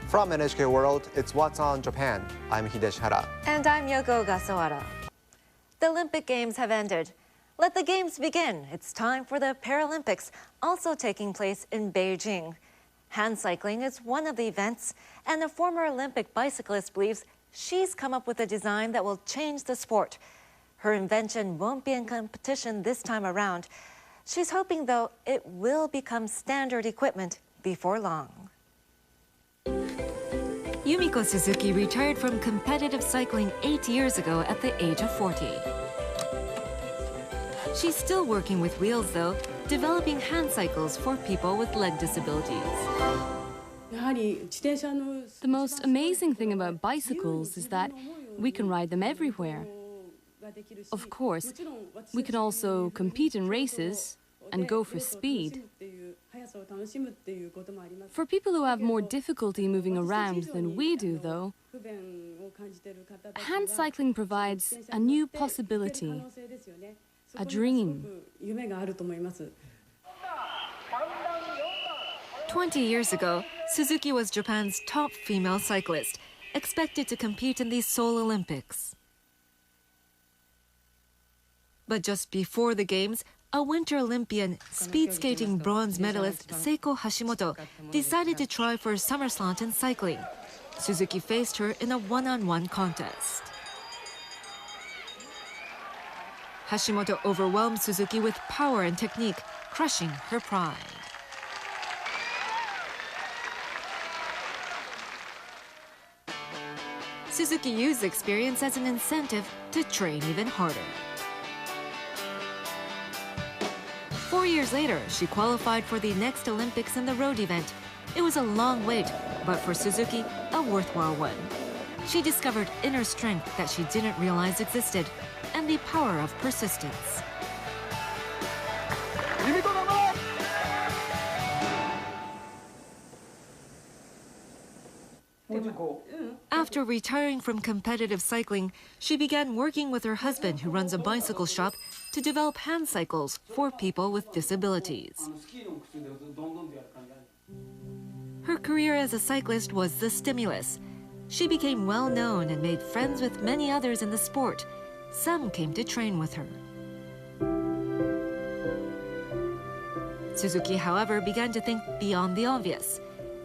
From NHK World, it's What's on Japan. I'm Hideshi Hara. And I'm Yoko Gasawara. The Olympic Games have ended. Let the Games begin. It's time for the Paralympics, also taking place in Beijing. Hand cycling is one of the events, and a former Olympic bicyclist believes she's come up with a design that will change the sport. Her invention won't be in competition this time around. She's hoping, though, it will become standard equipment before long. Yumiko Suzuki retired from competitive cycling 8 years ago at the age of 40. She's still working with wheels, though, developing hand cycles for people with leg disabilities. The most amazing thing about bicycles is that we can ride them everywhere. Of course, we can also compete in races and go for speed. For people who have more difficulty moving around than we do, though, hand cycling provides a new possibility, a dream. 20 years ago, Suzuki was Japan's top female cyclist, expected to compete in the Seoul Olympics. But just before the Games, a Winter Olympian, speed skating bronze medalist Seiko Hashimoto decided to try for a summer slot in cycling. Suzuki faced her in a one-on-one contest. Hashimoto overwhelmed Suzuki with power and technique, crushing her pride. Suzuki used the experience as an incentive to train even harder. 4 years later, she qualified for the next Olympics in the road event. It was a long wait, but for Suzuki, a worthwhile one. She discovered inner strength that she didn't realize existed, and the power of persistence. After retiring from competitive cycling, she began working with her husband, who runs a bicycle shop, to develop hand cycles for people with disabilities. Her career as a cyclist was the stimulus. She became well known and made friends with many others in the sport. Some came to train with her. Suzuki, however, began to think beyond the obvious.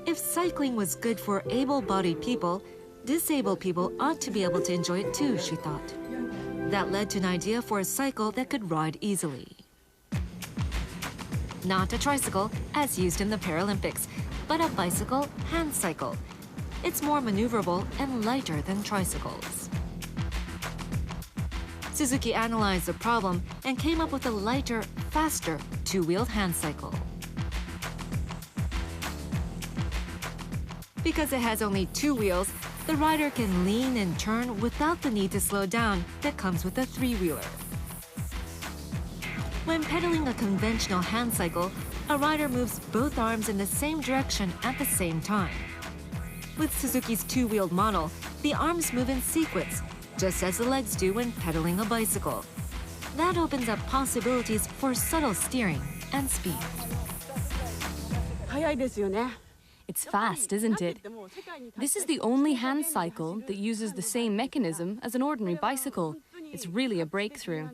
If cycling was good for able-bodied people, disabled people ought to be able to enjoy it too, she thought. That led to an idea for a cycle that could ride easily. Not a tricycle, as used in the Paralympics, but a bicycle hand cycle. It's more maneuverable and lighter than tricycles. Suzuki analyzed the problem and came up with a lighter, faster, two-wheeled hand cycle. Because it has only two wheels, the rider can lean and turn without the need to slow down that comes with a three-wheeler. When pedaling a conventional hand cycle, a rider moves both arms in the same direction at the same time. With Suzuki's two-wheeled model, the arms move in sequence, just as the legs do when pedaling a bicycle. That opens up possibilities for subtle steering and speed. It's fast, isn't it? This is the only hand cycle that uses the same mechanism as an ordinary bicycle. It's really a breakthrough.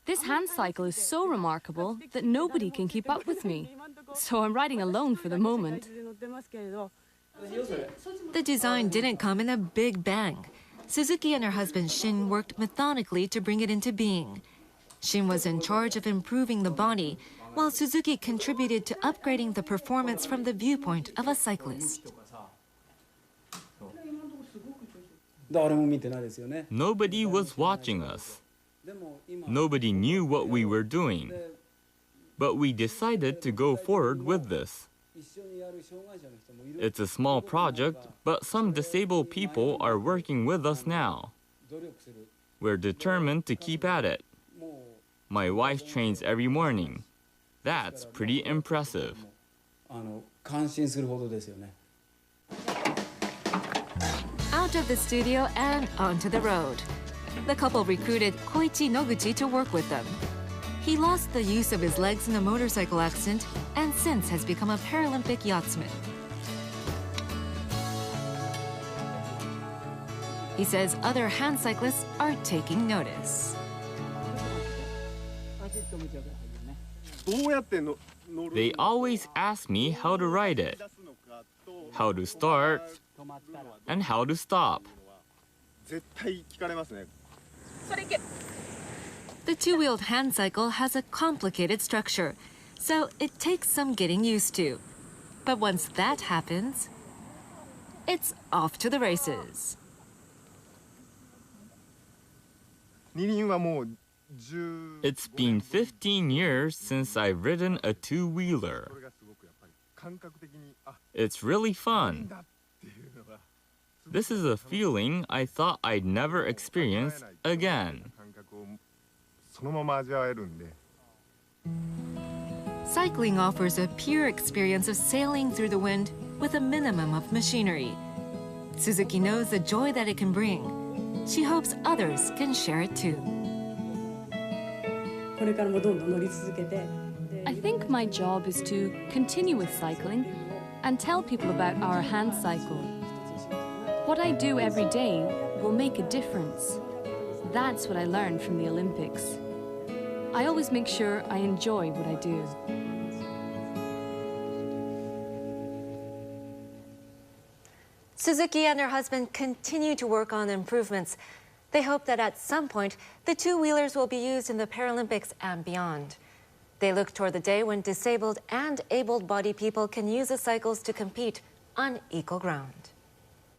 This hand cycle is so remarkable that nobody can keep up with me. So I'm riding alone for the moment. The design didn't come in a big bang. Suzuki and her husband Shin worked methodically to bring it into being. Shin was in charge of improving the body, while Suzuki contributed to upgrading the performance from the viewpoint of a cyclist. Nobody was watching us. Nobody knew what we were doing. But we decided to go forward with this. It's a small project, but some disabled people are working with us now. We're determined to keep at it. My wife trains every morning. That's pretty impressive. Out of the studio and onto the road. The couple recruited Koichi Noguchi to work with them. He lost the use of his legs in a motorcycle accident and since has become a Paralympic yachtsman. He says other hand cyclists are taking notice. They always ask me how to ride it, how to start, and how to stop. The two-wheeled hand cycle has a complicated structure, so it takes some getting used to. But once that happens, it's off to the races. It's been 15 years since I've ridden a two-wheeler. It's really fun. This is a feeling I thought I'd never experience again. Cycling offers a pure experience of sailing through the wind with a minimum of machinery. Suzuki knows the joy that it can bring. She hopes others can share it too. I think my job is to continue with cycling and tell people about our hand cycle. What I do every day will make a difference. That's what I learned from the Olympics. I always make sure I enjoy what I do. Suzuki and her husband continue to work on improvements. They hope that at some point, the two-wheelers will be used in the Paralympics and beyond. They look toward the day when disabled and able-bodied people can use the cycles to compete on equal ground.